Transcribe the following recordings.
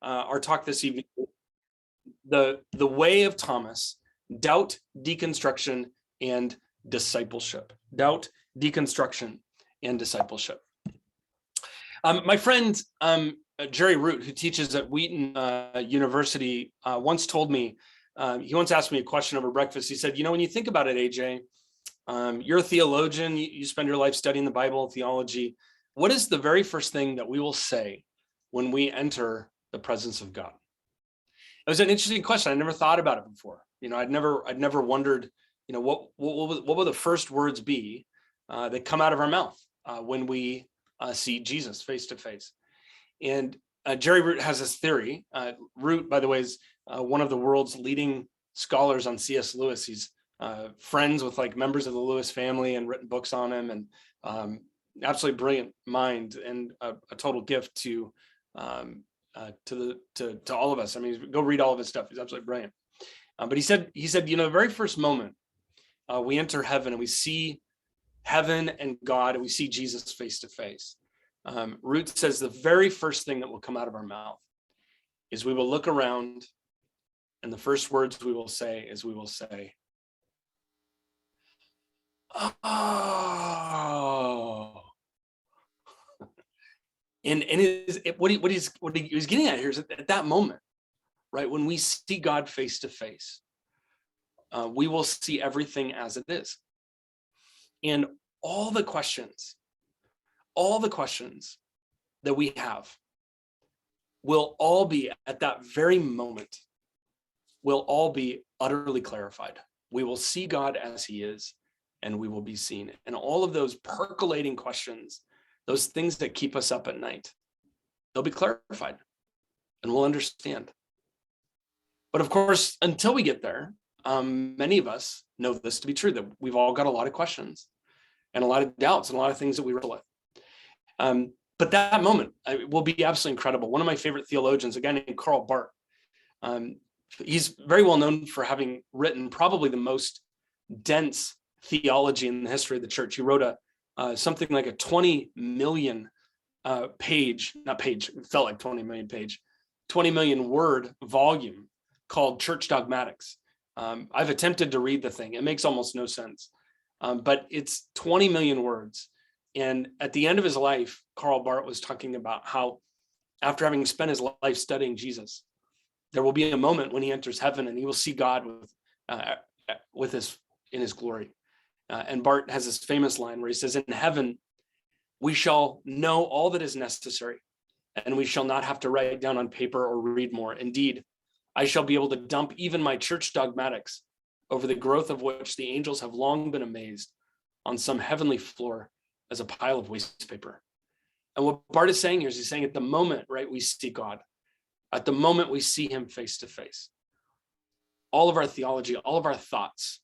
our talk this evening, the way of Thomas: doubt, deconstruction, and discipleship. Doubt, deconstruction, and discipleship. My friend Jerry Root, who teaches at Wheaton University, once told me, he once asked me a question over breakfast. He said, when you think about it, AJ, you're a theologian, you spend your life studying the Bible, theology. What is the very first thing that we will say when we enter the presence of God? It was an interesting question. I never thought about it before. I'd never wondered, what will the first words be that come out of our mouth when we see Jesus face to face. And Jerry Root has this theory. Root, by the way, is one of the world's leading scholars on C.S. Lewis. He's friends with members of the Lewis family and written books on him, and absolutely brilliant mind and a total gift to all of us. I mean, go read all of his stuff. He's absolutely brilliant. But he said, the very first moment we enter heaven and we see heaven and God, and we see Jesus face to face. Root says the very first thing that will come out of our mouth is we will look around, and the first words we will say is oh. And what he was getting at here is at that moment, right, when we see God face to face, we will see everything as it is. And all the questions that we have will all be at that very moment, will all be utterly clarified. We will see God as he is, and we will be seen. And all of those percolating questions, those things that keep us up at night, they'll be clarified and we'll understand. But of course, until we get there, many of us know this to be true, that we've all got a lot of questions and a lot of doubts and a lot of things that we wrestle with. But that moment will be absolutely incredible. One of my favorite theologians, a guy named Karl Barth, he's very well known for having written probably the most dense theology in the history of the church. He wrote something like a 20 million page, not page, it felt like 20 million page, 20 million word volume called Church Dogmatics. I've attempted to read the thing. It makes almost no sense. But it's 20 million words. And at the end of his life, Karl Barth was talking about how after having spent his life studying Jesus, there will be a moment when he enters heaven and he will see God in his glory. And Barth has this famous line where he says, "In heaven, we shall know all that is necessary, and we shall not have to write down on paper or read more. Indeed, I shall be able to dump even my church dogmatics, over the growth of which the angels have long been amazed, on some heavenly floor as a pile of waste paper." And what Barth is saying here is he's saying at the moment, right, we see God, at the moment we see him face to face, all of our theology, all of our thoughts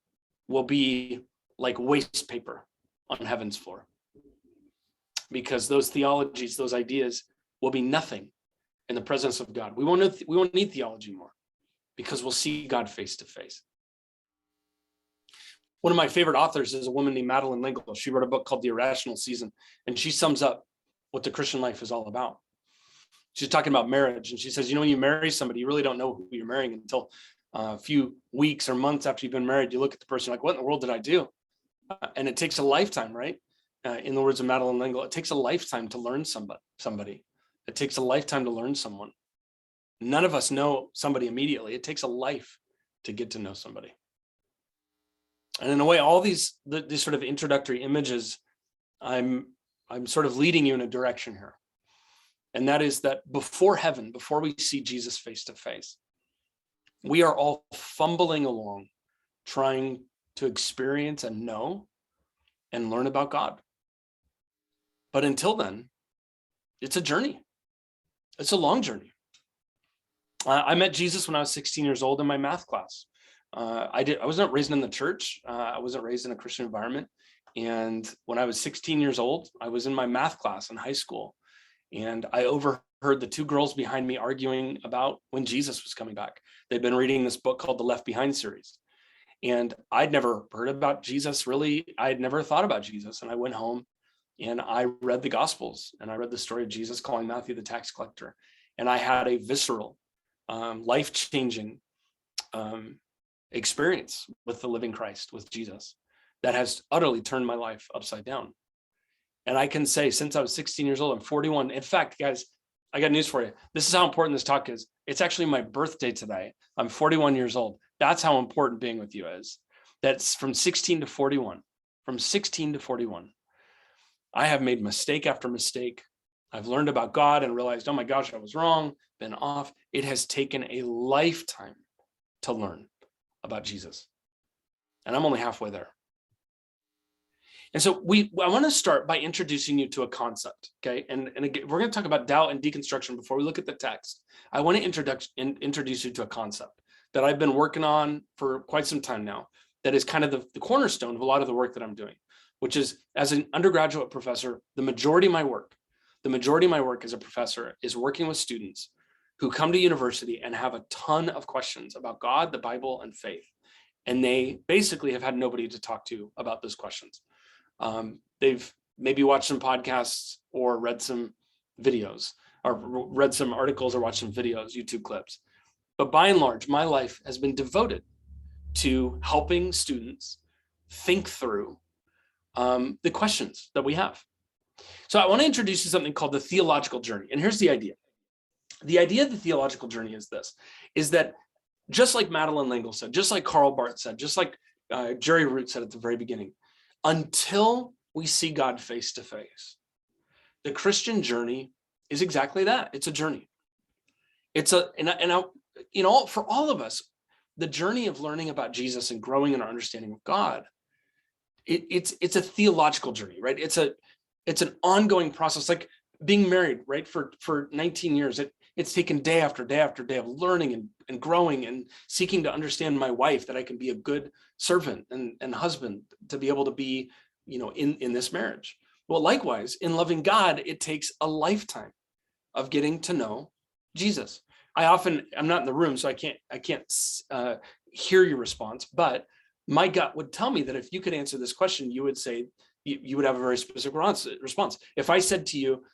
will be like waste paper on heaven's floor, because those theologies, those ideas will be nothing in the presence of God. We won't need theology more, because we'll see God face to face. One of my favorite authors is a woman named Madeleine L'Engle. She wrote a book called The Irrational Season, and she sums up what the Christian life is all about. She's talking about marriage, and she says, when you marry somebody, you really don't know who you're marrying until a few weeks or months after you've been married. You look at the person, like, what in the world did I do? And it takes a lifetime, right? In the words of Madeleine L'Engle, it takes a lifetime to learn somebody. It takes a lifetime to learn someone. None of us know somebody immediately. It takes a life to get to know somebody. And in a way, all these sort of introductory images, I'm sort of leading you in a direction here. And that is that before heaven, before we see Jesus face to face, we are all fumbling along, trying to experience and know and learn about God. But until then, it's a journey. It's a long journey. I met Jesus when I was 16 years old in my math class. I was not raised in the church. I wasn't raised in a Christian environment. And when I was 16 years old, I was in my math class in high school. And I overheard the two girls behind me arguing about when Jesus was coming back. They'd been reading this book called the Left Behind series. And I'd never heard about Jesus, really. I'd never thought about Jesus. And I went home and I read the Gospels, and I read the story of Jesus calling Matthew the tax collector. And I had a visceral, life-changing experience with the living Christ, with Jesus, that has utterly turned my life upside down. And I can say, since I was 16 years old, I'm 41. In fact, guys, I got news for you. This is how important this talk is. It's actually my birthday today. I'm 41 years old. That's how important being with you is. That's from 16 to 41. From 16 to 41. I have made mistake after mistake. I've learned about God and realized, oh my gosh, I was wrong, been off. It has taken a lifetime to learn about Jesus. And I'm only halfway there. And so I want to start by introducing you to a concept, okay? And again, we're going to talk about doubt and deconstruction before we look at the text. I want to introduce you to a concept that I've been working on for quite some time now, that is kind of the cornerstone of a lot of the work that I'm doing, which is, as an undergraduate professor, the majority of my work as a professor is working with students who come to university and have a ton of questions about God, the Bible, and faith. And they basically have had nobody to talk to about those questions. They've maybe watched some podcasts or read some videos or read some articles or watched some videos, YouTube clips. But by and large, my life has been devoted to helping students think through the questions that we have. So I want to introduce you to something called the theological journey. And here's the idea. The idea of the theological journey is this, is that just like Madeline L'Engle said, just like Karl Barth said, just like Jerry Root said at the very beginning, until we see God face to face, the Christian journey is exactly that. It's a journey. It's for all of us, the journey of learning about Jesus and growing in our understanding of God, it's a theological journey, right? It's an ongoing process, like being married, right? For 19 years, it's taken day after day after day of learning and growing and seeking to understand my wife, that I can be a good servant and husband, to be able to be, in this marriage. Well, likewise, in loving God, it takes a lifetime of getting to know Jesus. I'm not in the room, so I can't hear your response, but my gut would tell me that if you could answer this question, you would say, you would have a very specific response. If I said to you,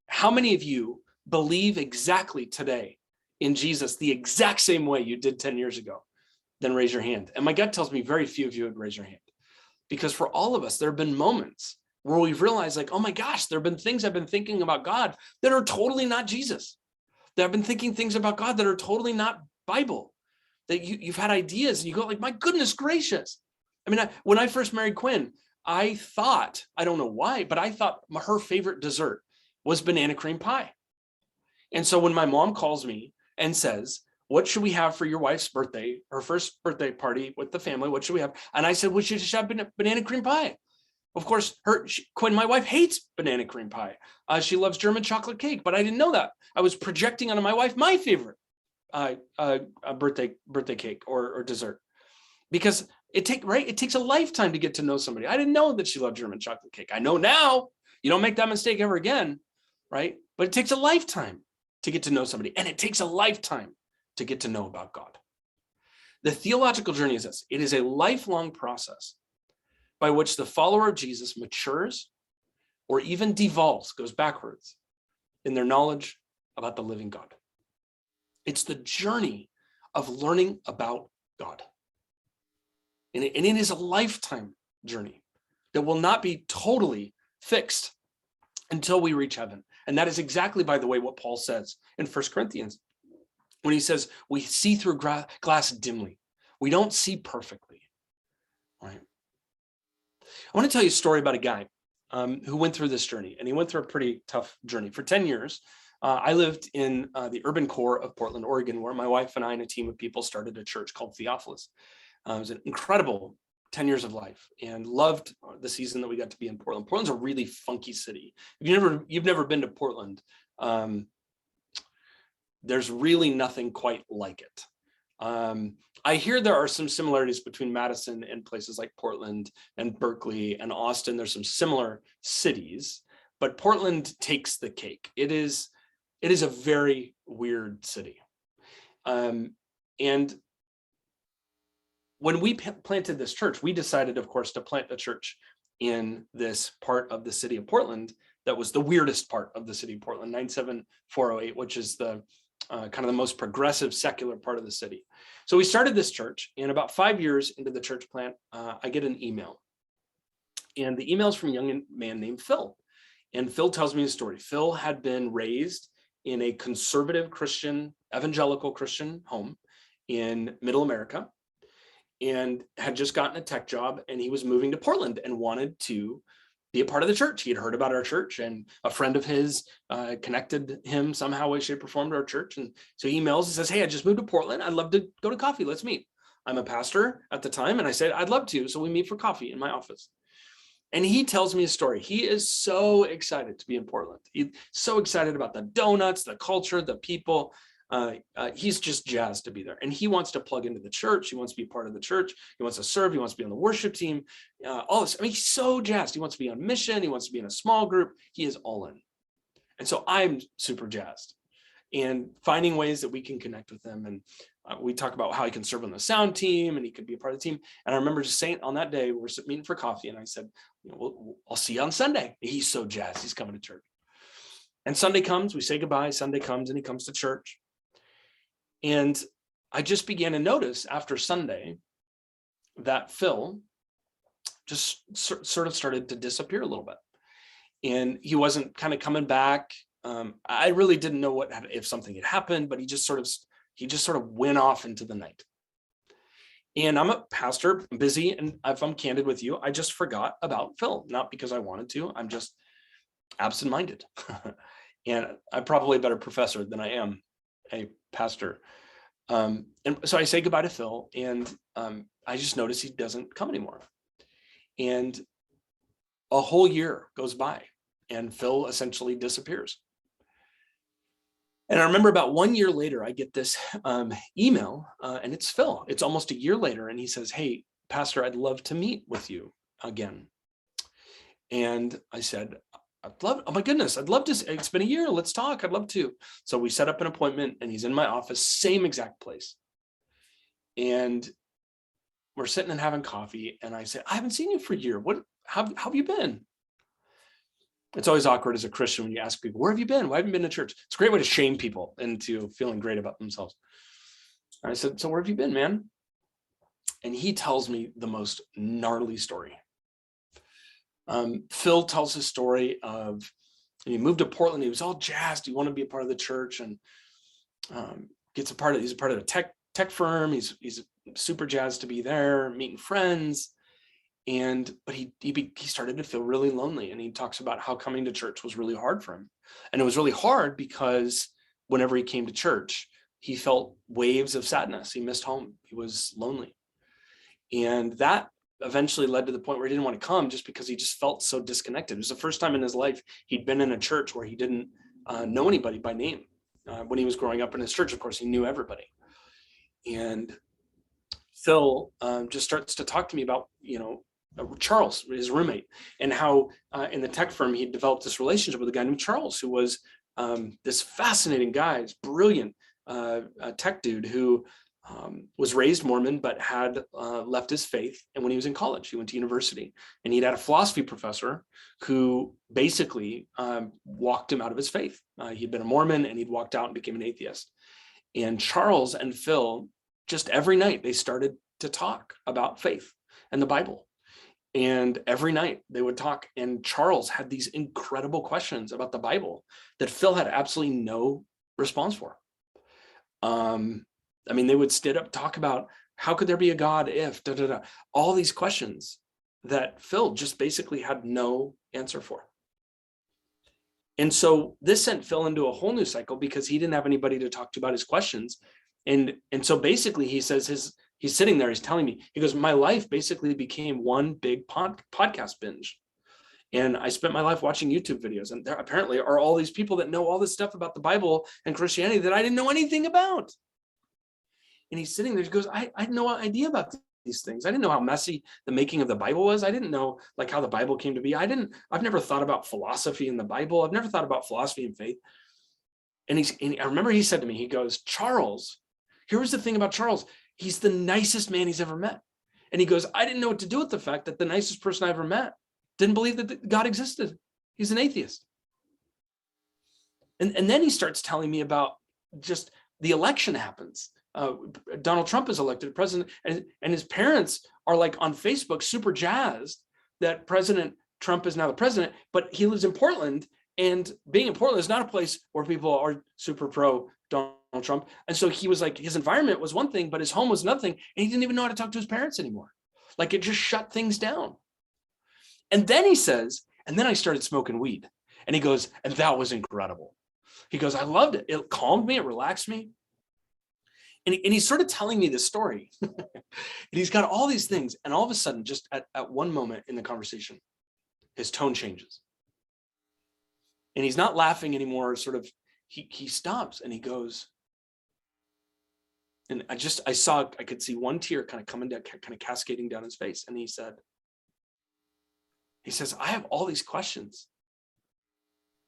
how many of you believe exactly today in Jesus the exact same way you did 10 years ago? Then raise your hand. And my gut tells me very few of you would raise your hand. Because for all of us, there have been moments where we've realized, like, oh my gosh, there have been things I've been thinking about God that are totally not Jesus. That I've been thinking things about God that are totally not Bible. That you've had ideas and you go like, my goodness gracious. I mean, when I first married Quinn, I thought, I don't know why, but I thought her favorite dessert was banana cream pie. And so when my mom calls me and says, what should we have for your wife's birthday, her first birthday party with the family? What should we have? And I said, we should just have banana cream pie. Of course, Quinn, my wife, hates banana cream pie. She loves German chocolate cake, but I didn't know that. I was projecting onto my wife my favorite birthday cake or dessert, because it takes a lifetime to get to know somebody. I didn't know that she loved German chocolate cake. I know now. You don't make that mistake ever again, right? But it takes a lifetime to get to know somebody, and it takes a lifetime to get to know about God. The theological journey is this. It is a lifelong process by which the follower of Jesus matures or even devolves, goes backwards in their knowledge about the living God. It's the journey of learning about God. And it is a lifetime journey that will not be totally fixed until we reach heaven. And that is exactly, by the way, what Paul says in 1 Corinthians, when he says, we see through glass dimly. We don't see perfectly, right? I want to tell you a story about a guy who went through this journey, and he went through a pretty tough journey. For 10 years, I lived in the urban core of Portland, Oregon, where my wife and I and a team of people started a church called Theophilus. It was an incredible 10 years of life, and loved the season that we got to be in Portland. Portland's a really funky city. If you've never been to Portland, there's really nothing quite like it. I hear there are some similarities between Madison and places like Portland and Berkeley and Austin. There's some similar cities, but Portland takes the cake. It is a very weird city. And when we planted this church, we decided, of course, to plant a church in this part of the city of Portland that was the weirdest part of the city of Portland, 97408, which is the kind of the most progressive secular part of the city. So we started this church, and about 5 years into the church plant, I get an email. And the email is from a young man named Phil. And Phil tells me a story. Phil had been raised in a conservative Christian, evangelical Christian home in Middle America, and had just gotten a tech job, and he was moving to Portland and wanted to be a part of the church. He had heard about our church, and a friend of his connected him somehow, way, shape, or form to our church. And so he emails and says, hey, I just moved to Portland. I'd love to go to coffee. Let's meet. I'm a pastor at the time, and I said, I'd love to. So we meet for coffee in my office. And he tells me a story. He is so excited to be in Portland. He's so excited about the donuts, the culture, the people. He's just jazzed to be there. And he wants to plug into the church. He wants to be part of the church. He wants to serve. He wants to be on the worship team. All this. I mean, he's so jazzed. He wants to be on mission. He wants to be in a small group. He is all in. And so I'm super jazzed and finding ways that we can connect with him. And we talk about how he can serve on the sound team and he could be a part of the team. And I remember just saying on that day, we're meeting for coffee. And I said, I'll see you on Sunday. He's so jazzed. He's coming to church. And Sunday comes, we say goodbye. Sunday comes and he comes to church. And I just began to notice after Sunday that Phil just sort of started to disappear a little bit. And he wasn't kind of coming back. I really didn't know if something had happened, but he just sort of went off into the night. And I'm a pastor, I'm busy, and if I'm candid with you, I just forgot about Phil, not because I wanted to, I'm just absent-minded. And I'm probably a better professor than I am a pastor. And so I say goodbye to Phil, and I just notice he doesn't come anymore. And a whole year goes by, and Phil essentially disappears. And I remember about 1 year later, I get this email, and it's Phil. It's almost a year later, and he says, hey, Pastor, I'd love to meet with you again. And I said, oh my goodness, I'd love to. It's been a year. Let's talk. I'd love to. So we set up an appointment, and he's in my office, same exact place. And we're sitting and having coffee, and I said, I haven't seen you for a year. How have you been? It's always awkward as a Christian when you ask people, where have you been? Why haven't you been to church? It's a great way to shame people into feeling great about themselves. And I said, so where have you been, man? And he tells me the most gnarly story. Phil tells his story of, he moved to Portland. He was all jazzed. He wanted to be a part of the church, and he's a part of a tech firm. He's super jazzed to be there, meeting friends. But he started to feel really lonely, and he talks about how coming to church was really hard for him. And it was really hard because whenever he came to church, he felt waves of sadness. He missed home. He was lonely. And that eventually led to the point where he didn't want to come, just because he just felt so disconnected. It was the first time in his life he'd been in a church where he didn't know anybody by name. When he was growing up in his church, of course, he knew everybody. And Phil just starts to talk to me about, Charles, his roommate, and how in the tech firm he developed this relationship with a guy named Charles, who was this fascinating guy, this brilliant tech dude who was raised Mormon but had left his faith. And when he was in college, he went to university, and he'd had a philosophy professor who basically walked him out of his faith. He'd been a Mormon, and he'd walked out and became an atheist. And Charles and Phil, just every night, they started to talk about faith and the Bible. And every night they would talk, and Charles had these incredible questions about the Bible that Phil had absolutely no response for. They would stand up, talk about how could there be a God if, all these questions that Phil just basically had no answer for. And so this sent Phil into a whole new cycle, because he didn't have anybody to talk to about his questions. And so basically he says he's sitting there, he's telling me, he goes, my life basically became one big podcast binge. And I spent my life watching YouTube videos, and there apparently are all these people that know all this stuff about the Bible and Christianity that I didn't know anything about. And he's sitting there, he goes, I had no idea about these things. I didn't know how messy the making of the Bible was. I didn't know how the Bible came to be. I've never thought about philosophy in the Bible. I've never thought about philosophy and faith. And I remember he said to me, he goes, Charles, here was the thing about Charles. He's the nicest man he's ever met. And he goes, I didn't know what to do with the fact that the nicest person I ever met didn't believe that God existed. He's an atheist. And then he starts telling me about just the election happens. Donald Trump is elected president, and his parents are like on Facebook super jazzed that President Trump is now the president, but he lives in Portland, and being in Portland is not a place where people are super pro Donald Trump. And so he was like, his environment was one thing, but his home was nothing, and he didn't even know how to talk to his parents anymore. Like, it just shut things down. And then he says, and then I started smoking weed. And he goes, and that was incredible. He goes, I loved it. It calmed me, it relaxed me. And he's sort of telling me this story. And he's got all these things. And all of a sudden, just at one moment in the conversation, his tone changes. And he's not laughing anymore. Sort of, he stops and he goes, and I could see one tear kind of coming down, kind of cascading down his face. And he says, I have all these questions.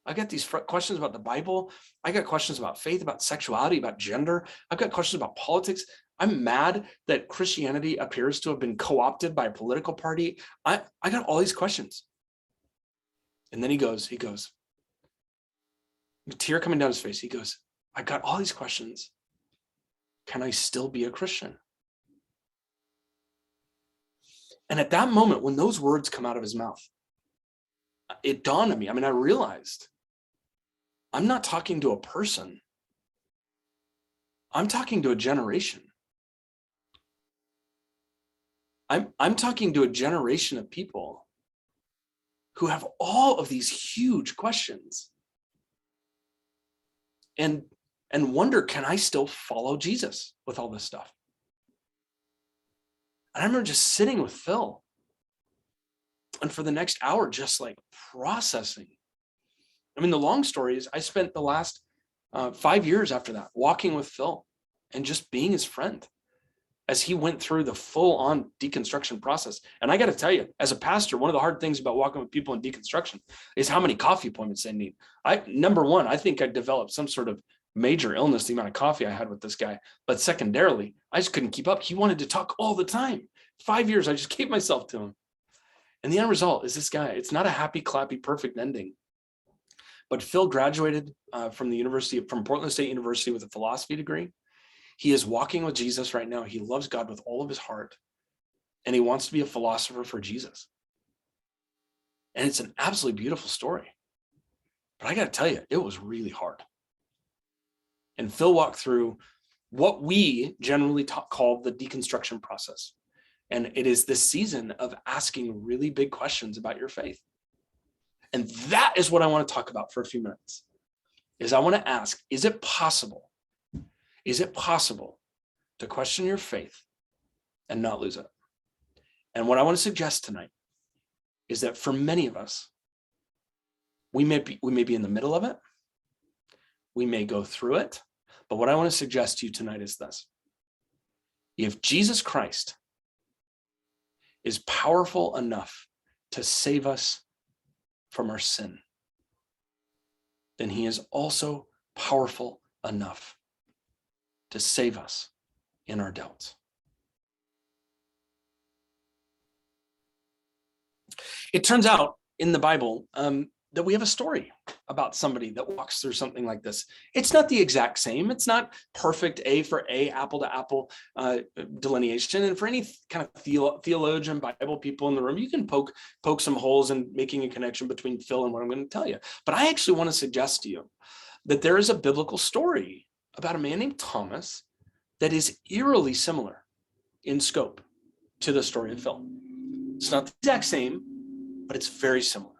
I got these questions about the Bible. I got questions about faith, about sexuality, about gender. I've got questions about politics. I'm mad that Christianity appears to have been co-opted by a political party. I got all these questions. And then he goes, a tear coming down his face. He goes, I got all these questions. Can I still be a Christian? And at that moment, when those words come out of his mouth, it dawned on me. I mean, I realized I'm not talking to a person. I'm talking to a generation. I'm talking to a generation of people who have all of these huge questions and wonder, can I still follow Jesus with all this stuff? And I remember just sitting with Phil, and for the next hour, just like processing. I mean, the long story is I spent the last 5 years after that walking with Phil and just being his friend as he went through the full-on deconstruction process. And I got to tell you, as a pastor, one of the hard things about walking with people in deconstruction is how many coffee appointments they need. Number one, I think I developed some sort of major illness, the amount of coffee I had with this guy. But secondarily, I just couldn't keep up. He wanted to talk all the time. 5 years, I just gave myself to him. And the end result is this guy. It's not a happy, clappy, perfect ending. But Phil graduated from Portland State University with a philosophy degree. He is walking with Jesus right now. He loves God with all of his heart. And he wants to be a philosopher for Jesus. And it's an absolutely beautiful story. But I got to tell you, it was really hard. And Phil walked through what we generally call the deconstruction process. And it is this season of asking really big questions about your faith. And that is what I want to talk about for a few minutes. Is I want to ask, is it possible to question your faith and not lose it? And what I want to suggest tonight is that for many of us, we may be in the middle of it. We may go through it. But what I want to suggest to you tonight is this. If Jesus Christ is powerful enough to save us from our sin, then he is also powerful enough to save us in our doubts. It turns out in the Bible that we have a story about somebody that walks through something like this. It's not the exact same. It's not perfect A for A, apple to apple delineation. And for any kind of theologian, Bible people in the room, you can poke some holes in making a connection between Phil and what I'm going to tell you. But I actually want to suggest to you that there is a biblical story about a man named Thomas that is eerily similar in scope to the story of Phil. It's not the exact same, but it's very similar.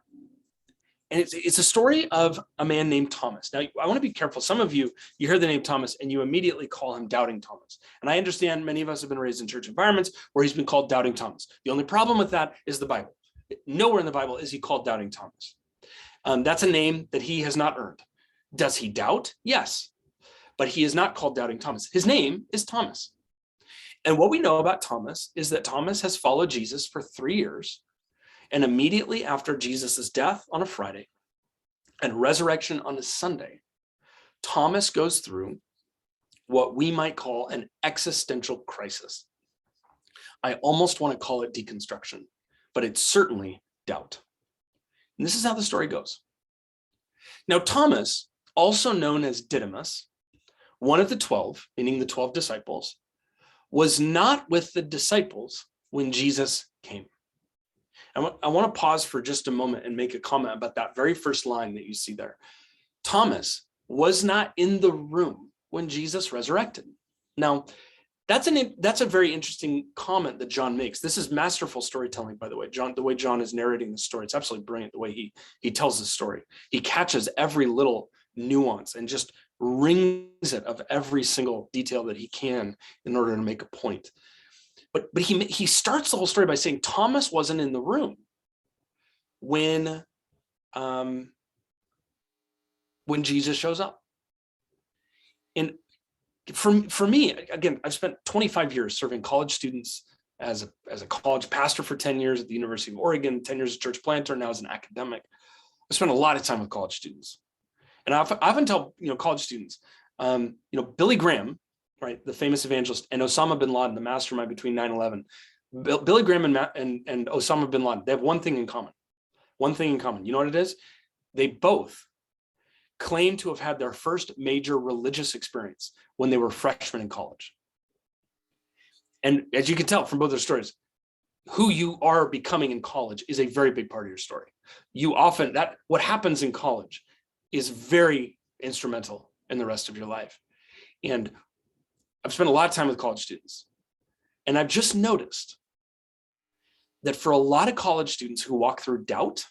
And it's a story of a man named Thomas. Now, I want to be careful. Some of you hear the name Thomas and you immediately call him Doubting Thomas. And I understand many of us have been raised in church environments where he's been called Doubting Thomas. The only problem with that is the Bible. Nowhere in the Bible is he called Doubting Thomas. That's a name that he has not earned. Does he doubt? Yes. But he is not called Doubting Thomas. His name is Thomas. And what we know about Thomas is that Thomas has followed Jesus for 3 years. And immediately after Jesus' death on a Friday and resurrection on a Sunday, Thomas goes through what we might call an existential crisis. I almost want to call it deconstruction, but it's certainly doubt. And this is how the story goes. Now, Thomas also known as Didymus, one of the 12, meaning the 12 disciples, was not with the disciples when Jesus came. I want to pause for just a moment and make a comment about that very first line that you see there. Thomas was not in the room when Jesus resurrected. Now, that's a very interesting comment that John makes. This is masterful storytelling, by the way. The way John is narrating the story, it's absolutely brilliant the way he tells the story. He catches every little nuance and just wrings it of every single detail that he can in order to make a point. But he starts the whole story by saying Thomas wasn't in the room when Jesus shows up. And for me, again, I've spent 25 years serving college students as a college pastor for 10 years at the University of Oregon, 10 years as a church planter, now as an academic. I spent a lot of time with college students. And I often tell college students, Billy Graham, right, the famous evangelist, and Osama bin Laden, the mastermind between 9/11. Billy Graham and Osama bin Laden, they have one thing in common. One thing in common. You know what it is? They both claim to have had their first major religious experience when they were freshmen in college. And as you can tell from both their stories, who you are becoming in college is a very big part of your story. What happens in college is very instrumental in the rest of your life. And I've spent a lot of time with college students, and I've just noticed that for a lot of college students who walk through doubt,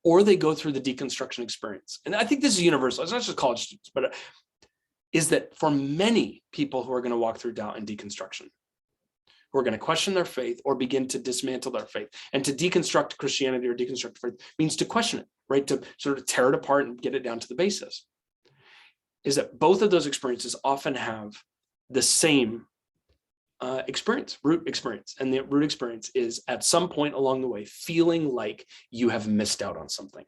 or they go through the deconstruction experience, and I think this is universal, it's not just college students, but is that for many people who are going to walk through doubt and deconstruction, who are going to question their faith or begin to dismantle their faith, and to deconstruct Christianity or deconstruct faith means to question it, right? To sort of tear it apart and get it down to the basis, is that both of those experiences often have the same root experience. And the root experience is at some point along the way, feeling like you have missed out on something.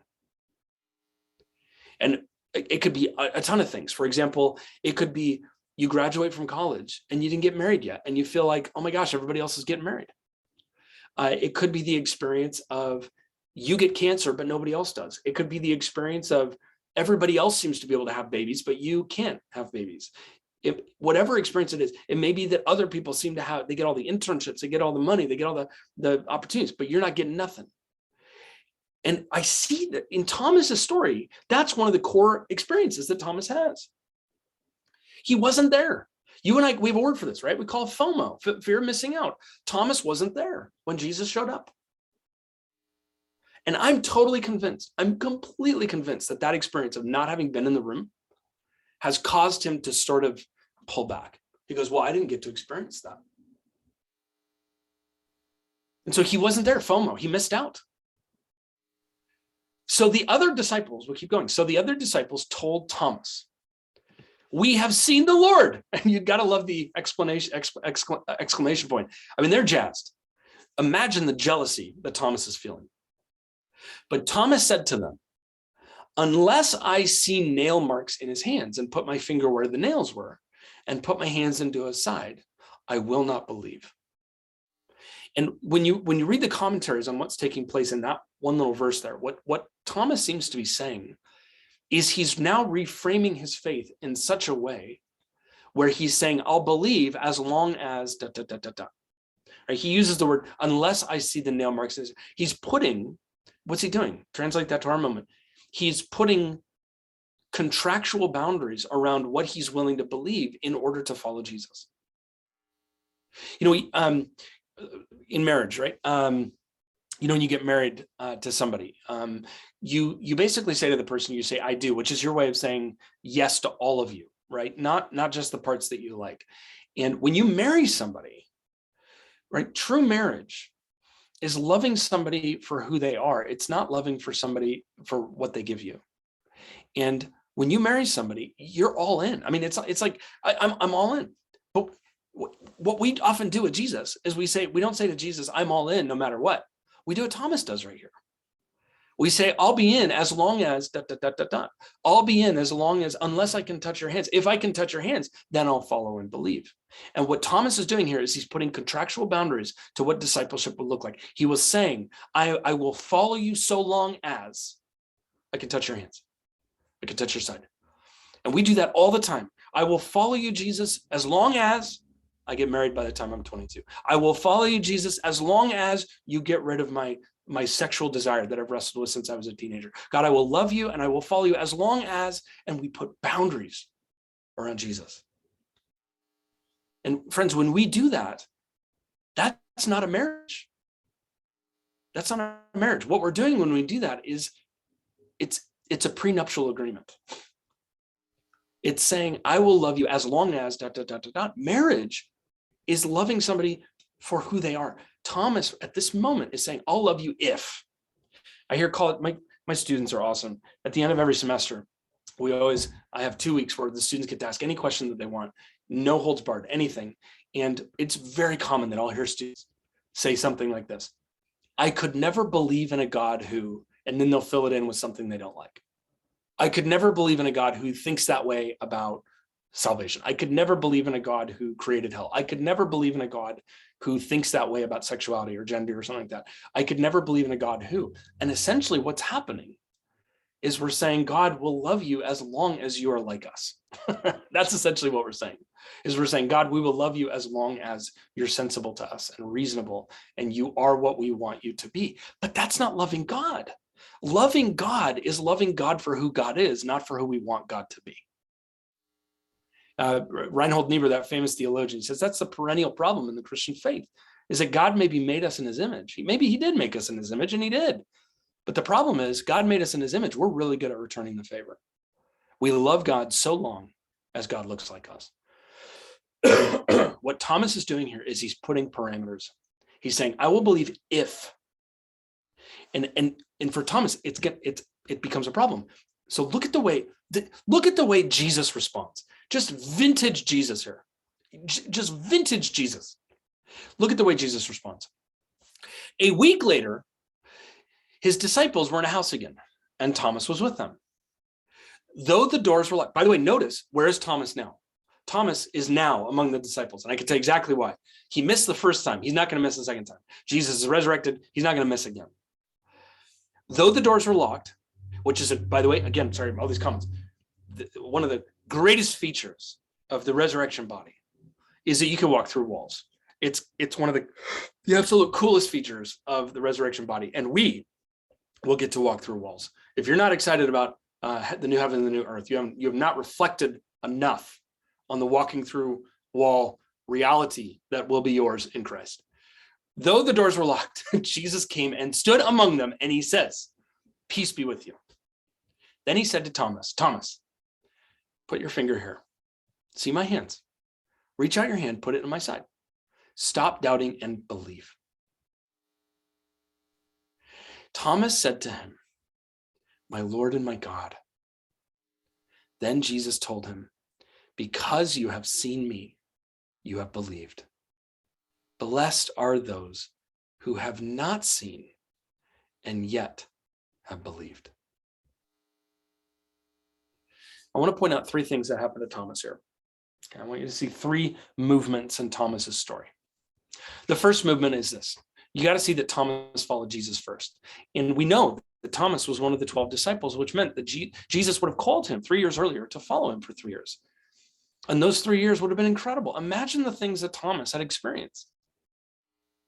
And it could be a ton of things. For example, it could be you graduate from college and you didn't get married yet, and you feel like, oh my gosh, everybody else is getting married. It could be the experience of you get cancer, but nobody else does. It could be the experience of everybody else seems to be able to have babies, but you can't have babies. Whatever experience it is, it may be that other people seem to have, they get all the internships, they get all the money, they get all the opportunities, but you're not getting nothing. And I see that in Thomas's story, that's one of the core experiences that Thomas has. He wasn't there. You and I, we have a word for this, right? We call it FOMO, fear of missing out. Thomas wasn't there when Jesus showed up. And I'm totally convinced, I'm completely convinced that experience of not having been in the room has caused him to sort of pull back. He goes, well, I didn't get to experience that. And so he wasn't there, FOMO, he missed out. So the other disciples, we'll keep going. So the other disciples told Thomas, we have seen the Lord. And you've got to love the exclamation point. I mean, they're jazzed. Imagine the jealousy that Thomas is feeling. But Thomas said to them, unless I see nail marks in his hands and put my finger where the nails were and put my hands into his side, I will not believe. And when you read the commentaries on what's taking place in that one little verse there, what Thomas seems to be saying is he's now reframing his faith in such a way where he's saying, I'll believe as long as da, da, da, da, da. Right? He uses the word, unless I see the nail marks. He's putting, what's he doing? Translate that to our moment. He's putting contractual boundaries around what he's willing to believe in order to follow Jesus. In marriage, right? When you get married to somebody, you basically say to the person, you say, I do, which is your way of saying yes to all of you, right? Not just the parts that you like. And when you marry somebody, right, true marriage is loving somebody for who they are. It's not loving for somebody for what they give you. And when you marry somebody, you're all in. I mean, it's like I'm all in. But what we often do with Jesus is we don't say to Jesus, I'm all in no matter what. We do what Thomas does right here. We say, I'll be in as long as da, da, da, da, da. I'll be in as long as, unless I can touch your hands. If I can touch your hands, then I'll follow and believe. And what Thomas is doing here is he's putting contractual boundaries to what discipleship would look like. He was saying, I will follow you so long as I can touch your hands. I can touch your side. And we do that all the time. I will follow you, Jesus, as long as I get married by the time I'm 22. I will follow you, Jesus, as long as you get rid of my sexual desire that I've wrestled with since I was a teenager. God, I will love you and I will follow you as long as, and we put boundaries around Jesus. And friends, when we do that, that's not a marriage. That's not a marriage. What we're doing when we do that is it's a prenuptial agreement. It's saying, I will love you as long as ... Marriage is loving somebody for who they are. Thomas at this moment is saying, I'll love you if. I hear my students are awesome. At the end of every semester, I have 2 weeks where the students get to ask any question that they want, no holds barred, anything. And it's very common that I'll hear students say something like this: I could never believe in a God who, and then they'll fill it in with something they don't like. I could never believe in a God who thinks that way about salvation. I could never believe in a God who created hell. I could never believe in a God who thinks that way about sexuality or gender or something like that. I could never believe in a God who. And essentially what's happening is we're saying God will love you as long as you are like us. That's essentially what we're saying, is we're saying, God, we will love you as long as you're sensible to us and reasonable and you are what we want you to be. But that's not loving God. Loving God is loving God for who God is, not for who we want God to be. Reinhold Niebuhr, that famous theologian, says that's the perennial problem in the Christian faith, is that God maybe made us in his image. Maybe he did make us in his image, and he did. But the problem is God made us in his image. We're really good at returning the favor. We love God so long as God looks like us. What Thomas is doing here is he's putting parameters. He's saying, I will believe if. And for Thomas, it becomes a problem. So look at the way Jesus responds. Just vintage Jesus here. Just vintage Jesus. Look at the way Jesus responds. A week later, his disciples were in a house again, and Thomas was with them. Though the doors were locked. By the way, notice, where is Thomas now? Thomas is now among the disciples, and I can tell you exactly why. He missed the first time. He's not going to miss the second time. Jesus is resurrected. He's not going to miss again. Though the doors were locked, which is, by the way, again, sorry, all these comments. One of the greatest features of the resurrection body is that you can walk through walls. It's one of the absolute coolest features of the resurrection body, and we will get to walk through walls. If you're not excited about the new heaven and the new earth, you have not reflected enough on the walking through wall reality that will be yours in Christ. Though the doors were locked, Jesus came and stood among them, and he says, peace be with you. Then he said to Thomas, Thomas, put your finger here. See my hands. Reach out your hand, put it in my side. Stop doubting and believe. Thomas said to him, my Lord and my God. Then Jesus told him, because you have seen me, you have believed. Blessed are those who have not seen and yet have believed. I want to point out 3 things that happened to Thomas here. Okay, I want you to see 3 movements in Thomas's story. The first movement is this. You got to see that Thomas followed Jesus first. And we know that Thomas was one of the 12 disciples, which meant that Jesus would have called him 3 years earlier to follow him for 3 years. And those 3 years would have been incredible. Imagine the things that Thomas had experienced.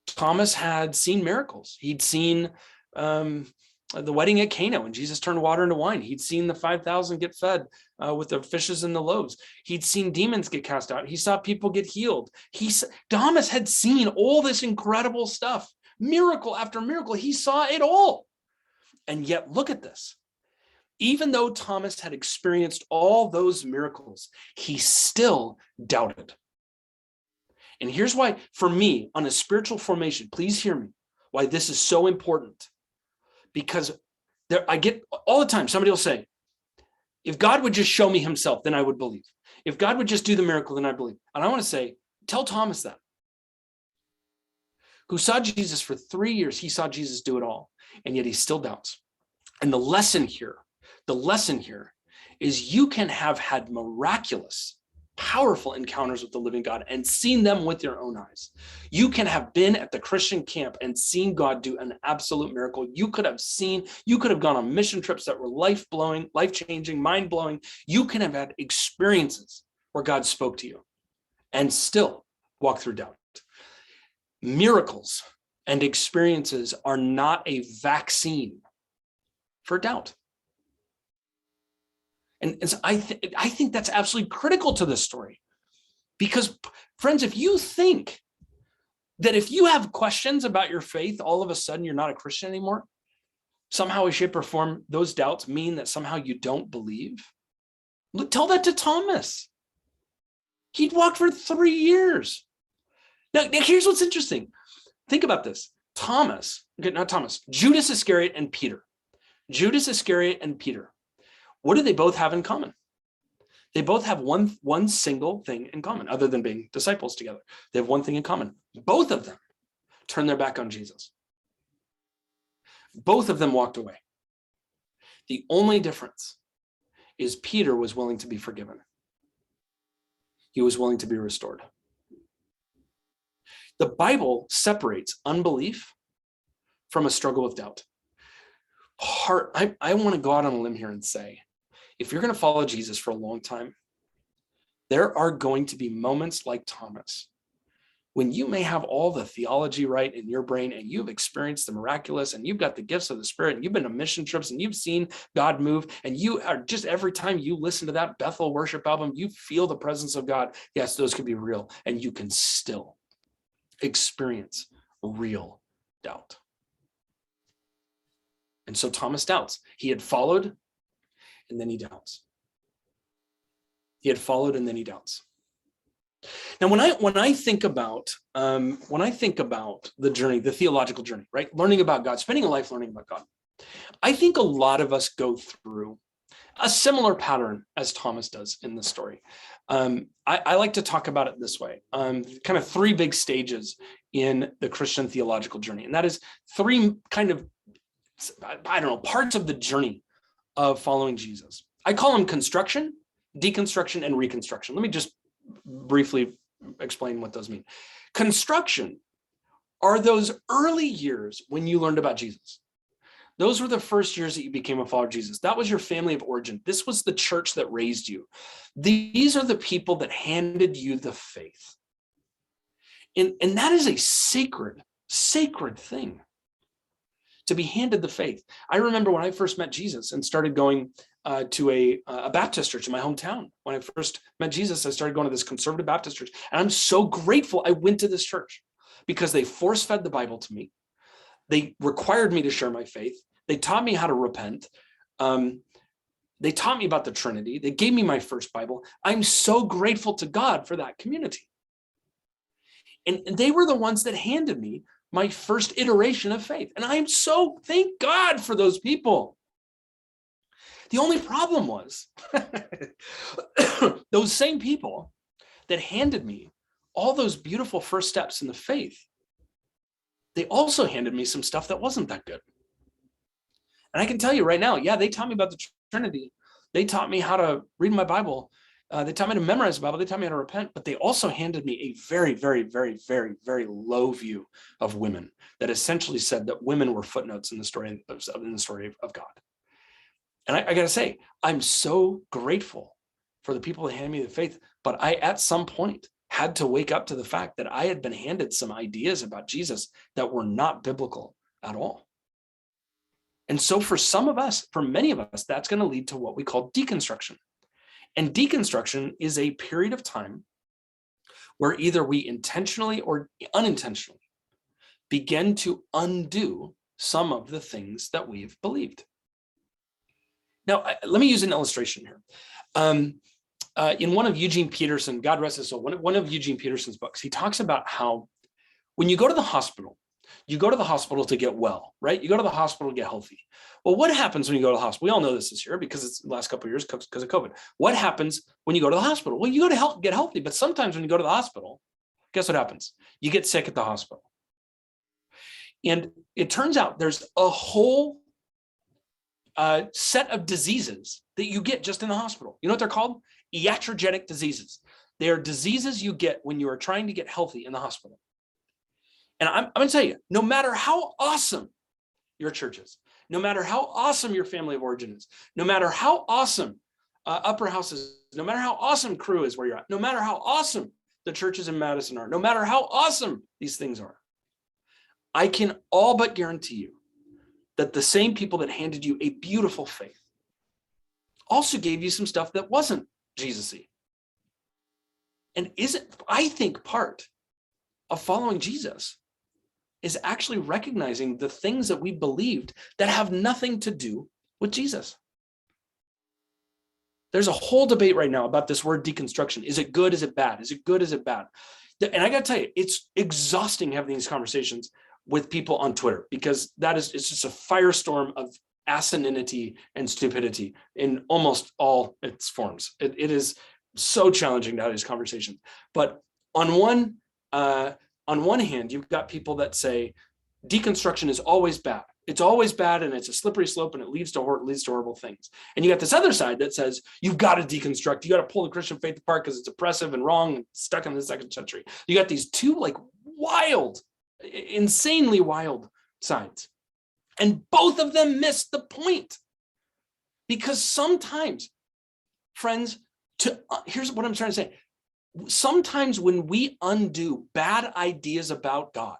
Thomas had seen miracles. He'd seen the wedding at Cana when Jesus turned water into wine. He'd seen the 5,000 get fed with the fishes and the loaves. He'd seen demons get cast out. He saw people get healed. Thomas had seen all this incredible stuff, miracle after miracle. He saw it all. And yet, look at this. Even though Thomas had experienced all those miracles, he still doubted. And here's why, for me, on a spiritual formation, please hear me, why this is so important. Because I get all the time, somebody will say, if God would just show me himself, then I would believe. If God would just do the miracle, then I believe. And I want to say, tell Thomas that. Who saw Jesus for 3 years, he saw Jesus do it all, and yet he still doubts. And the lesson here is you can have had miraculous powerful encounters with the living God and seen them with your own eyes. You can have been at the Christian camp and seen God do an absolute miracle. You could have gone on mission trips that were life-blowing, life-changing, mind-blowing. You can have had experiences where God spoke to you and still walk through doubt. Miracles and experiences are not a vaccine for doubt. And so I think that's absolutely critical to this story. Because, friends, if you think that if you have questions about your faith, all of a sudden you're not a Christian anymore, somehow, shape, or form, those doubts mean that somehow you don't believe. Look, tell that to Thomas. He'd walked for 3 years. Now, here's what's interesting. Think about this. Judas Iscariot and Peter. Judas Iscariot and Peter. What do they both have in common? They both have one single thing in common, other than being disciples together. They have one thing in common. Both of them turned their back on Jesus. Both of them walked away. The only difference is Peter was willing to be forgiven. He was willing to be restored. The Bible separates unbelief from a struggle with doubt. I want to go out on a limb here and say, if you're going to follow Jesus for a long time, there are going to be moments like Thomas when you may have all the theology right in your brain and you've experienced the miraculous and you've got the gifts of the Spirit and you've been to mission trips and you've seen God move, and you are just, every time you listen to that Bethel worship album, you feel the presence of God. Yes, those can be real, and you can still experience real doubt. And so Thomas doubts. He had followed, and then he doubts. He had followed, and then he doubts. Now, when I think about the journey, the theological journey, right, learning about God, spending a life learning about God, I think a lot of us go through a similar pattern as Thomas does in the story. I like to talk about it this way: kind of 3 big stages in the Christian theological journey, and that is 3 kind of, I don't know, parts of the journey of following Jesus. I call them construction, deconstruction, and reconstruction. Let me just briefly explain what those mean. Construction are those early years when you learned about Jesus. Those were the first years that you became a follower of Jesus. That was your family of origin. This was the church that raised you. These are the people that handed you the faith. And that is a sacred thing, to be handed the faith. I remember when I first met Jesus and started going to a Baptist church in my hometown. When I first met Jesus, I started going to this conservative Baptist church. And I'm so grateful I went to this church, because they force-fed the Bible to me. They required me to share my faith. They taught me how to repent. They taught me about the Trinity. They gave me my first Bible. I'm so grateful to God for that community. And they were the ones that handed me my first iteration of faith. And I'm so, thank God for those people. The only problem was those same people that handed me all those beautiful first steps in the faith, they also handed me some stuff that wasn't that good. And I can tell you right now, yeah, they taught me about the Trinity. They taught me how to read my Bible. They taught me to memorize the Bible. They taught me how to repent, but they also handed me a very, very, very, very, very low view of women that essentially said that women were footnotes in the story of God. And I got to say, I'm so grateful for the people that handed me the faith, but I, at some point, had to wake up to the fact that I had been handed some ideas about Jesus that were not biblical at all. And so for some of us, for many of us, that's going to lead to what we call deconstruction. And deconstruction is a period of time where either we intentionally or unintentionally begin to undo some of the things that we've believed. Now, let me use an illustration here. In one of Eugene Peterson, God rest his soul, one of Eugene Peterson's books, he talks about how when you go to the hospital, you go to the hospital to get well, right? You go to the hospital to get healthy. Well, what happens when you go to the hospital? We all know this year because it's the last couple of years because of COVID. What happens when you go to the hospital? Well, you go to get healthy, but sometimes when you go to the hospital, guess what happens? You get sick at the hospital. And it turns out there's a whole set of diseases that you get just in the hospital. You know what they're called? Iatrogenic diseases. They are diseases you get when you are trying to get healthy in the hospital. And I'm going to tell you, no matter how awesome your church is, no matter how awesome your family of origin is, no matter how awesome Upper House is, no matter how awesome Crew is where you're at, no matter how awesome the churches in Madison are, no matter how awesome these things are, I can all but guarantee you that the same people that handed you a beautiful faith also gave you some stuff that wasn't Jesus-y. And I think part of following Jesus is actually recognizing the things that we believed that have nothing to do with Jesus. There's a whole debate right now about this word deconstruction. Is it good? Is it bad? Is it good? Is it bad? And I got to tell you, it's exhausting having these conversations with people on Twitter, because it's just a firestorm of asininity and stupidity in almost all its forms. It is so challenging to have these conversations. But on one hand, you've got people that say deconstruction is always bad. It's always bad, and it's a slippery slope, and it leads to horrible things. And you got this other side that says you've got to deconstruct. You got to pull the Christian faith apart because it's oppressive and wrong and stuck in the 2nd century. You got these two like wild, insanely wild sides, and both of them miss the point. Because sometimes, friends, here's what I'm trying to say. Sometimes when we undo bad ideas about God,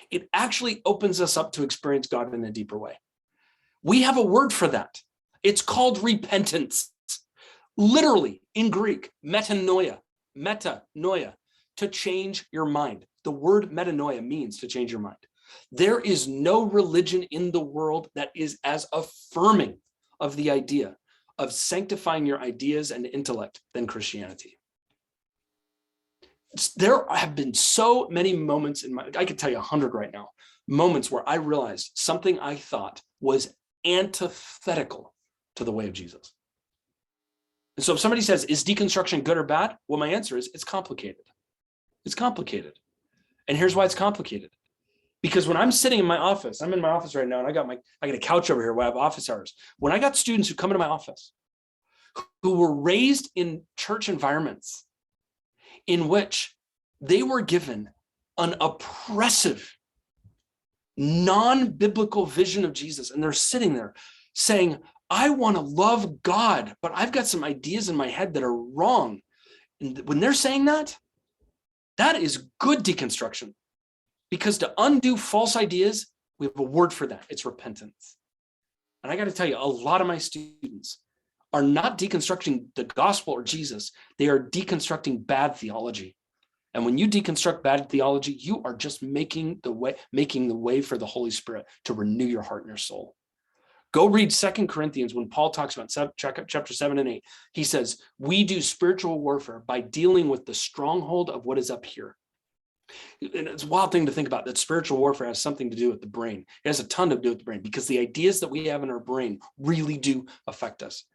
it actually opens us up to experience God in a deeper way. We have a word for that. It's called repentance. Literally in Greek, metanoia, to change your mind. The word metanoia means to change your mind. There is no religion in the world that is as affirming of the idea of sanctifying your ideas and intellect than Christianity. There have been so many moments I could tell you 100 right now, moments where I realized something I thought was antithetical to the way of Jesus. And so if somebody says, is deconstruction good or bad? Well, my answer is it's complicated. It's complicated. And here's why it's complicated. Because when I'm sitting in my office, I'm in my office right now, and I got a couch over here where I have office hours. When I got students who come into my office who were raised in church environments in which they were given an oppressive, non-biblical vision of Jesus. And they're sitting there saying, I want to love God, but I've got some ideas in my head that are wrong. And when they're saying that, that is good deconstruction. Because to undo false ideas, we have a word for that. It's repentance. And I got to tell you, a lot of my students are not deconstructing the gospel or Jesus. They are deconstructing bad theology. And when you deconstruct bad theology, you are just making the way for the Holy Spirit to renew your heart and your soul. Go read 2 Corinthians when Paul talks about chapter 7 and 8. He says, we do spiritual warfare by dealing with the stronghold of what is up here. And it's a wild thing to think about, that spiritual warfare has something to do with the brain. It has a ton to do with the brain, because the ideas that we have in our brain really do affect us.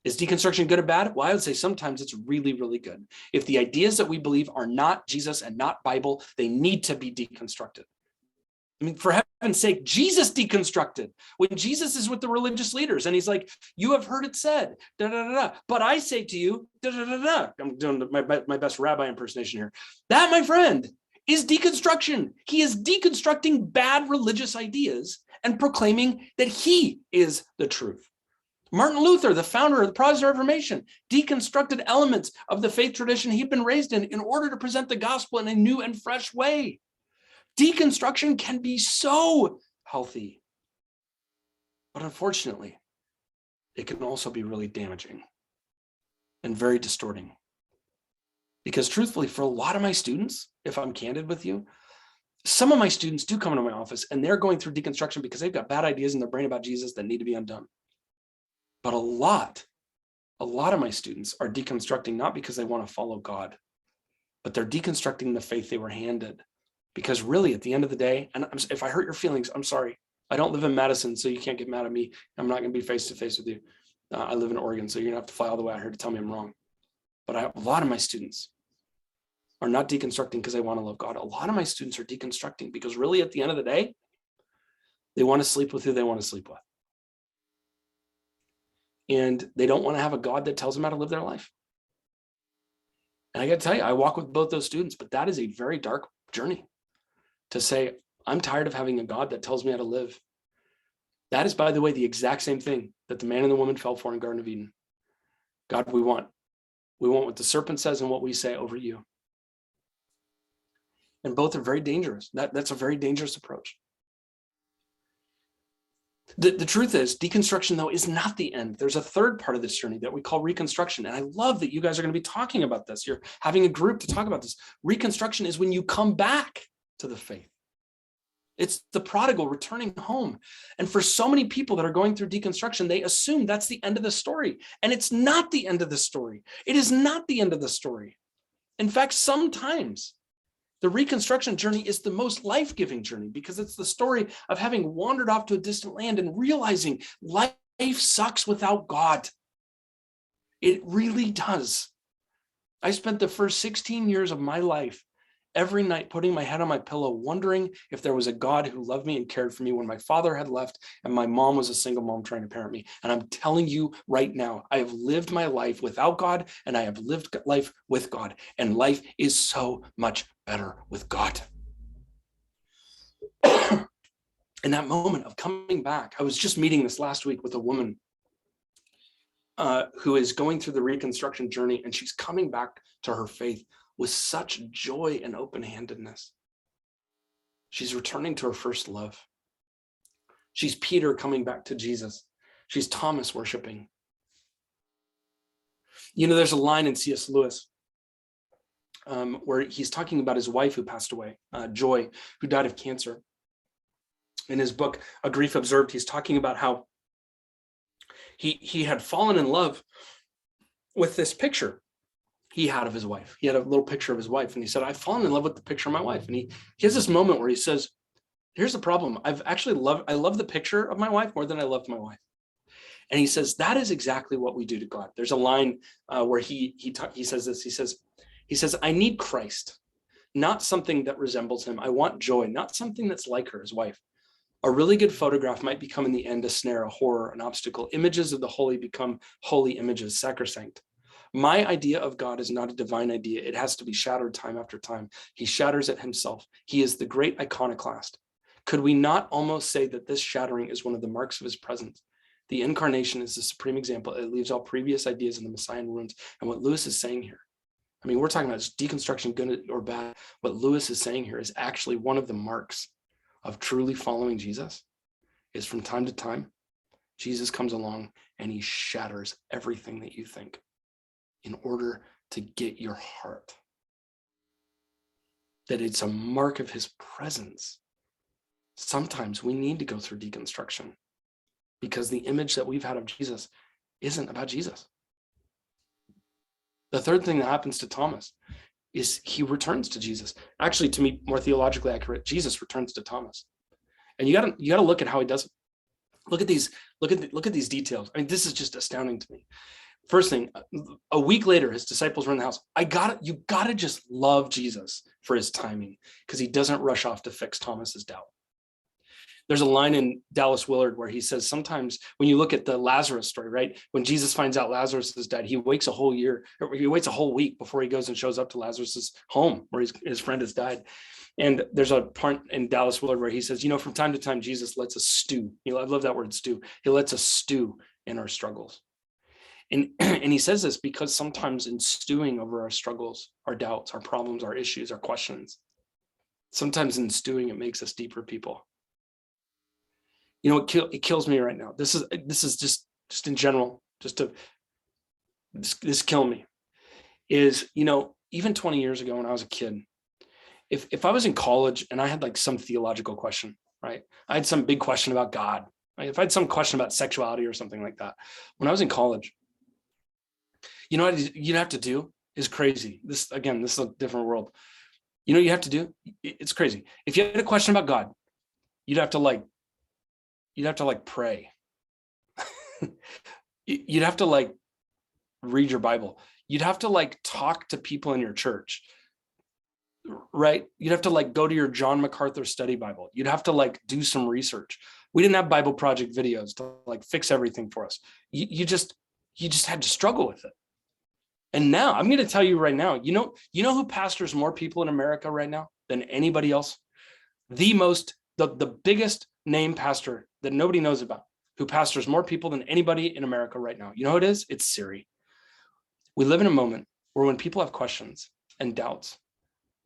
Is deconstruction good or bad? Well, I would say sometimes it's really, really good. If the ideas that we believe are not Jesus and not Bible, they need to be deconstructed. I mean, for heaven's sake, Jesus deconstructed. When Jesus is with the religious leaders and he's like, you have heard it said, da, da, da, da. But I say to you, da, da, da, da. I'm doing my best rabbi impersonation here. That, my friend, is deconstruction. He is deconstructing bad religious ideas and proclaiming that he is the truth. Martin Luther, the founder of the Protestant Reformation, deconstructed elements of the faith tradition he'd been raised in order to present the gospel in a new and fresh way. Deconstruction can be so healthy, but unfortunately, it can also be really damaging and very distorting. Because truthfully, for a lot of my students, if I'm candid with you, some of my students do come into my office and they're going through deconstruction because they've got bad ideas in their brain about Jesus that need to be undone. But a lot of my students are deconstructing not because they want to follow God, but they're deconstructing the faith they were handed. Because really, at the end of the day, and if I hurt your feelings, I'm sorry. I don't live in Madison, so you can't get mad at me. I'm not going to be face to face with you. I live in Oregon, so you're going to have to fly all the way out here to tell me I'm wrong. But a lot of my students are not deconstructing because they want to love God. A lot of my students are deconstructing because really, at the end of the day, they want to sleep with who they want to sleep with. And they don't want to have a God that tells them how to live their life. And I got to tell you, I walk with both those students, but that is a very dark journey to say, I'm tired of having a God that tells me how to live. That is, by the way, the exact same thing that the man and the woman fell for in Garden of Eden. God, we want what the serpent says and what we say over you. And both are very dangerous. That's a very dangerous approach. The truth is, deconstruction, though, is not the end. There's a third part of this journey that we call reconstruction. And I love that you guys are going to be talking about this. You're having a group to talk about this. Reconstruction is when you come back to the faith. It's the prodigal returning home. And for so many people that are going through deconstruction, they assume that's the end of the story. And it's not the end of the story. It is not the end of the story. In fact, sometimes the reconstruction journey is the most life-giving journey because it's the story of having wandered off to a distant land and realizing life sucks without God. It really does. I spent the first 16 years of my life every night putting my head on my pillow, wondering if there was a God who loved me and cared for me when my father had left and my mom was a single mom trying to parent me. And I'm telling you right now, I have lived my life without God and I have lived life with God. And life is so much better with God. In that moment of coming back, I was just meeting this last week with a woman who is going through the reconstruction journey, and she's coming back to her faith with such joy and open-handedness. She's returning to her first love. She's Peter coming back to Jesus. She's Thomas worshiping. You know, there's a line in C.S. Lewis where he's talking about his wife who passed away, Joy, who died of cancer. In his book, A Grief Observed, he's talking about how he had fallen in love with this picture he had of his wife. He had a little picture of his wife, and he said, I've fallen in love with the picture of my wife. And he has this moment where he says, here's the problem. I love the picture of my wife more than I loved my wife. And he says, that is exactly what we do to God. There's a line where he says this. He says, I need Christ, not something that resembles him. I want joy, not something that's like her, his wife. A really good photograph might become in the end a snare, a horror, an obstacle. Images of the holy become holy images, sacrosanct. My idea of God is not a divine idea. It has to be shattered time after time. He shatters it himself. He is the great iconoclast. Could we not almost say that this shattering is one of the marks of his presence? The incarnation is the supreme example. It leaves all previous ideas in the Messiah in ruins. And what Lewis is saying here, I mean, we're talking about deconstruction, good or bad. What Lewis is saying here is actually one of the marks of truly following Jesus is from time to time, Jesus comes along and he shatters everything that you think in order to get your heart. That it's a mark of his presence. Sometimes we need to go through deconstruction because the image that we've had of Jesus isn't about Jesus. The third thing that happens to Thomas is he returns to Jesus. Actually, to me, more theologically accurate, Jesus returns to Thomas. And you gotta look at how he does it. Look at these details. I mean, this is just astounding to me. First thing, a week later, his disciples were in the house. You gotta just love Jesus for his timing, because he doesn't rush off to fix Thomas's doubt. There's a line in Dallas Willard where he says, sometimes when you look at the Lazarus story, right? When Jesus finds out Lazarus has died, he waits a whole week before he goes and shows up to Lazarus's home where his friend has died. And there's a part in Dallas Willard where he says, from time to time, Jesus lets us stew. I love that word, stew. He lets us stew in our struggles. And he says this because sometimes in stewing over our struggles, our doubts, our problems, our issues, our questions, sometimes in stewing, it makes us deeper people. It kills me right now. This is just in general, this kill me is, even 20 years ago when I was a kid, if I was in college and I had like some theological question, right? I had some big question about God. Right? If I had some question about sexuality or something like that, when I was in college, what you'd have to do is crazy. This is a different world. You have to do? It's crazy. If you had a question about God, you'd have to pray. You'd have to read your Bible. You'd have to talk to people in your church, right? You'd have to go to your John MacArthur study Bible. You'd have to do some research. We didn't have Bible Project videos to fix everything for us. You just had to struggle with it. And now I'm going to tell you right now, you know who pastors more people in America right now than anybody else? The biggest name pastor that nobody knows about, who pastors more people than anybody in America right now. You know who it is? It's Siri. We live in a moment where when people have questions and doubts,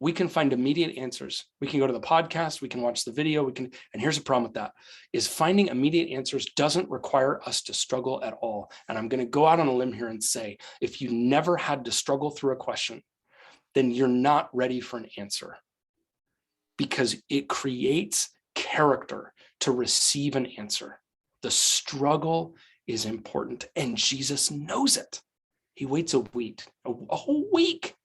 we can find immediate answers. We can go to the podcast, we can watch the video, and here's the problem with that, is finding immediate answers doesn't require us to struggle at all. And I'm going to go out on a limb here and say, if you never had to struggle through a question, then you're not ready for an answer, because it creates character to receive an answer. The struggle is important, and Jesus knows it. He waits a whole week.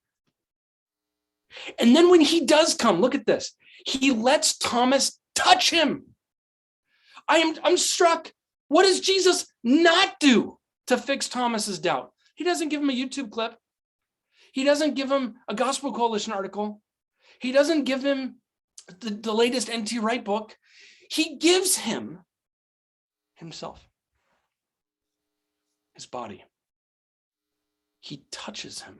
And then when he does come, look at this. He lets Thomas touch him. I'm struck. What does Jesus not do to fix Thomas's doubt? He doesn't give him a YouTube clip. He doesn't give him a Gospel Coalition article. He doesn't give him the latest N.T. Wright book. He gives him himself, his body. He touches him.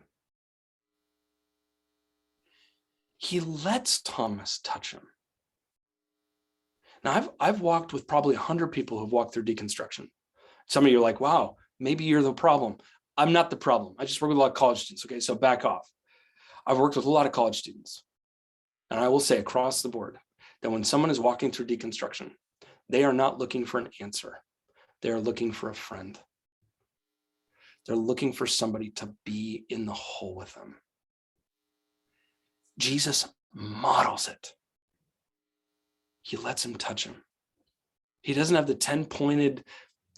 He lets Thomas touch him. Now, I've walked with probably 100 people who've walked through deconstruction. Some of you are like, wow, maybe you're the problem. I'm not the problem. I just work with a lot of college students. Okay, so back off. I've worked with a lot of college students. And I will say across the board that when someone is walking through deconstruction, they are not looking for an answer. They are looking for a friend. They're looking for somebody to be in the hole with them. Jesus models it. He lets him touch him. He doesn't have the 10-pointed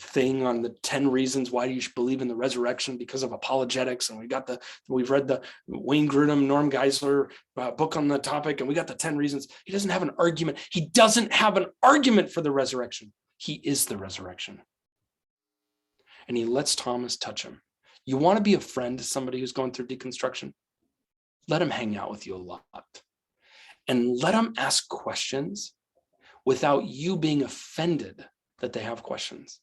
thing on the 10 reasons why you should believe in the resurrection because of apologetics. And we've read the Wayne Grudem, Norm Geisler book on the topic, and we got the 10 reasons. He doesn't have an argument. He doesn't have an argument for the resurrection. He is the resurrection. And he lets Thomas touch him. You want to be a friend to somebody who's going through deconstruction? Let him hang out with you a lot. And let him ask questions without you being offended that they have questions.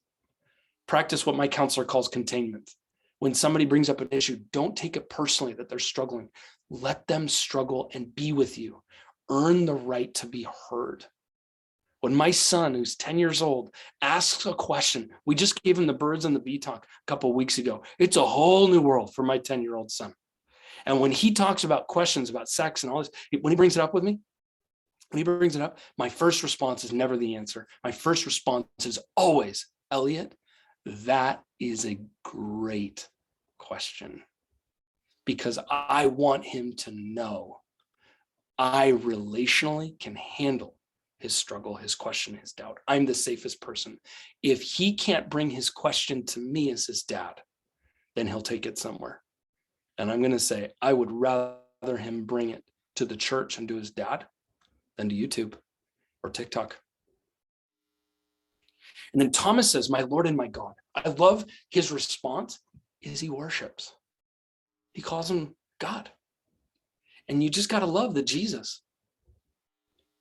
Practice what my counselor calls containment. When somebody brings up an issue, don't take it personally that they're struggling. Let them struggle and be with you. Earn the right to be heard. When my son, who's 10 years old, asks a question, we just gave him the birds and the bee talk a couple of weeks ago. It's a whole new world for my 10-year-old son. And when he talks about questions about sex and all this, when he brings it up with me, my first response is never the answer. My first response is always, Elliot, that is a great question, because I want him to know I relationally can handle his struggle, his question, his doubt. I'm the safest person. If he can't bring his question to me as his dad, then he'll take it somewhere. And I'm going to say, I would rather him bring it to the church and to his dad than to YouTube or TikTok. And then Thomas says, my Lord and my God. I love his response is he worships. He calls him God. And you just got to love the Jesus.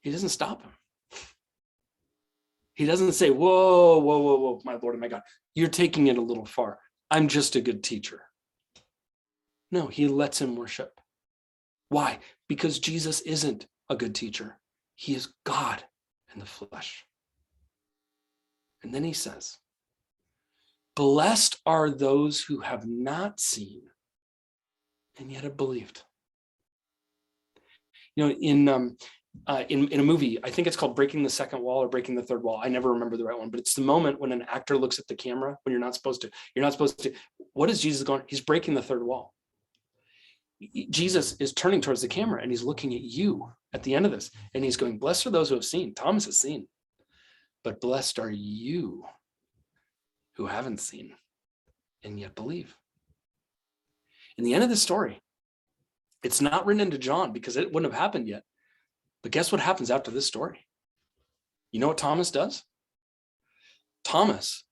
He doesn't stop him. He doesn't say, whoa, my Lord and my God. You're taking it a little far. I'm just a good teacher. No, he lets him worship. Why? Because Jesus isn't a good teacher. He is God in the flesh. And then he says, blessed are those who have not seen and yet have believed. You know, in a movie, I think it's called Breaking the Second Wall or Breaking the Third Wall. I never remember the right one, but it's the moment when an actor looks at the camera when you're not supposed to. What is Jesus going? He's breaking the third wall. Jesus is turning towards the camera and he's looking at you at the end of this. And he's going, blessed are those who have seen. Thomas has seen. But blessed are you who haven't seen and yet believe. In the end of the story, it's not written into John because it wouldn't have happened yet. But guess what happens after this story? You know what Thomas does? Thomas,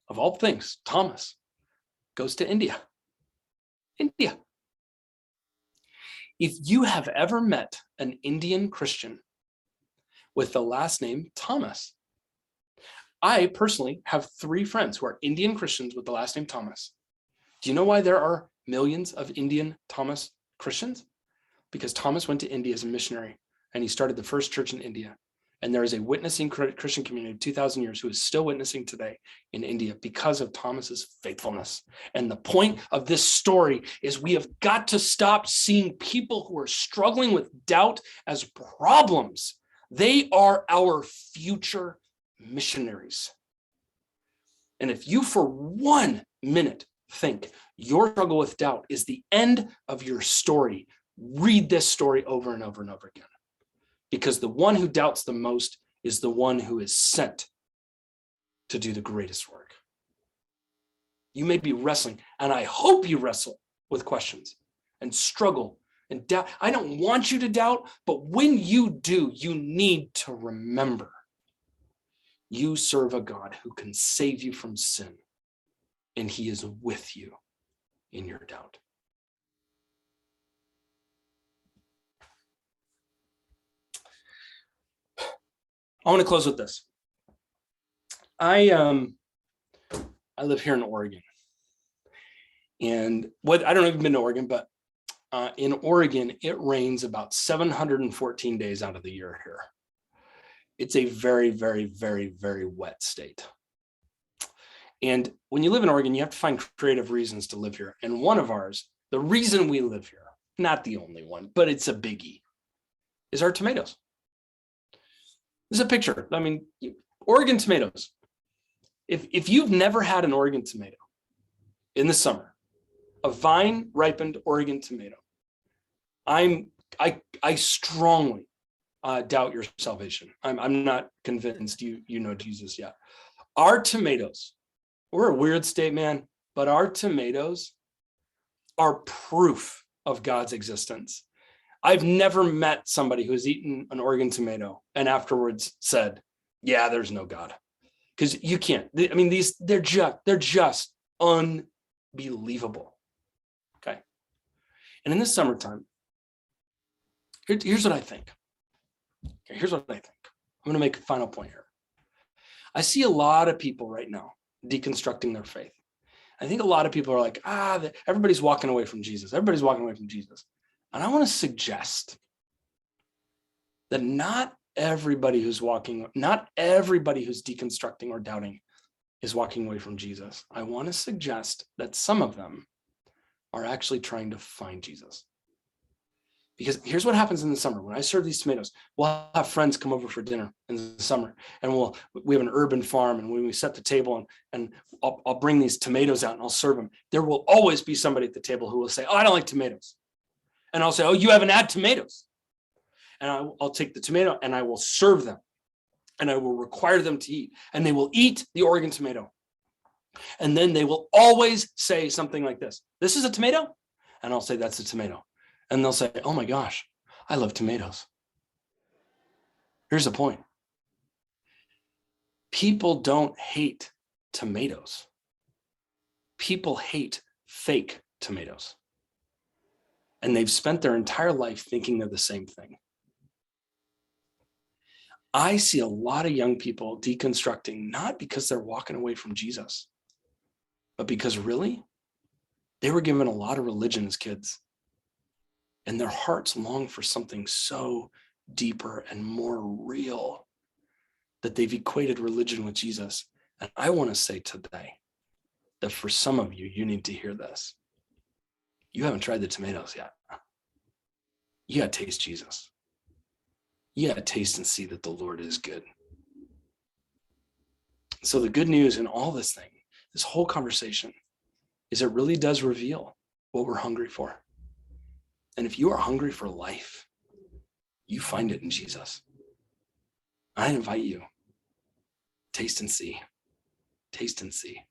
of all things, Thomas goes to India. India. If you have ever met an Indian Christian with the last name Thomas, I personally have 3 friends who are Indian Christians with the last name Thomas. Do you know why there are millions of Indian Thomas Christians? Because Thomas went to India as a missionary and he started the first church in India. And there is a witnessing Christian community of 2,000 years who is still witnessing today in India because of Thomas's faithfulness. And the point of this story is we have got to stop seeing people who are struggling with doubt as problems. They are our future missionaries. And if you for 1 minute think your struggle with doubt is the end of your story, read this story over and over and over again. Because the one who doubts the most is the one who is sent to do the greatest work. You may be wrestling, and I hope you wrestle with questions and struggle and doubt. I don't want you to doubt, but when you do, you need to remember you serve a God who can save you from sin, and he is with you in your doubt. I want to close with this. I live here in Oregon, and I don't know if you've been to Oregon, but in Oregon, it rains about 714 days out of the year here. It's a very, very, very, very wet state. And when you live in Oregon, you have to find creative reasons to live here. And one of ours, the reason we live here, not the only one, but it's a biggie, is our tomatoes. This is a picture. I mean, Oregon tomatoes. If you've never had an Oregon tomato in the summer, a vine ripened Oregon tomato, I strongly doubt your salvation. I'm not convinced you know Jesus yet. Our tomatoes, we're a weird state, man, but our tomatoes are proof of God's existence. I've never met somebody who's eaten an Oregon tomato and afterwards said, yeah, there's no God. Because you can't. I mean, they're just unbelievable. Okay. And in the summertime, here's what I think. Okay, here's what I think. I'm going to make a final point here. I see a lot of people right now deconstructing their faith. I think a lot of people are like, everybody's walking away from Jesus. Everybody's walking away from Jesus. And I want to suggest that not everybody who's deconstructing or doubting is walking away from Jesus. I want to suggest that some of them are actually trying to find Jesus. Because here's what happens in the summer. When I serve these tomatoes, we'll have friends come over for dinner in the summer, and we have an urban farm, and when we set the table and I'll bring these tomatoes out and I'll serve them, there will always be somebody at the table who will say, oh, I don't like tomatoes. And I'll say, oh, you haven't had tomatoes. And I'll take the tomato and I will serve them, and I will require them to eat, and they will eat the Oregon tomato. And then they will always say something like this: this is a tomato? And I'll say, that's a tomato. And they'll say, oh my gosh, I love tomatoes. Here's the point. People don't hate tomatoes. People hate fake tomatoes. And they've spent their entire life thinking they're the same thing. I see a lot of young people deconstructing, not because they're walking away from Jesus, but because really, they were given a lot of religion as kids. And their hearts long for something so deeper and more real that they've equated religion with Jesus. And I want to say today that for some of you, you need to hear this. You haven't tried the tomatoes yet. You got to taste Jesus. You got to taste and see that the Lord is good. So the good news in all this thing, this whole conversation, is it really does reveal what we're hungry for. And if you are hungry for life, you find it in Jesus. I invite you, taste and see. Taste and see.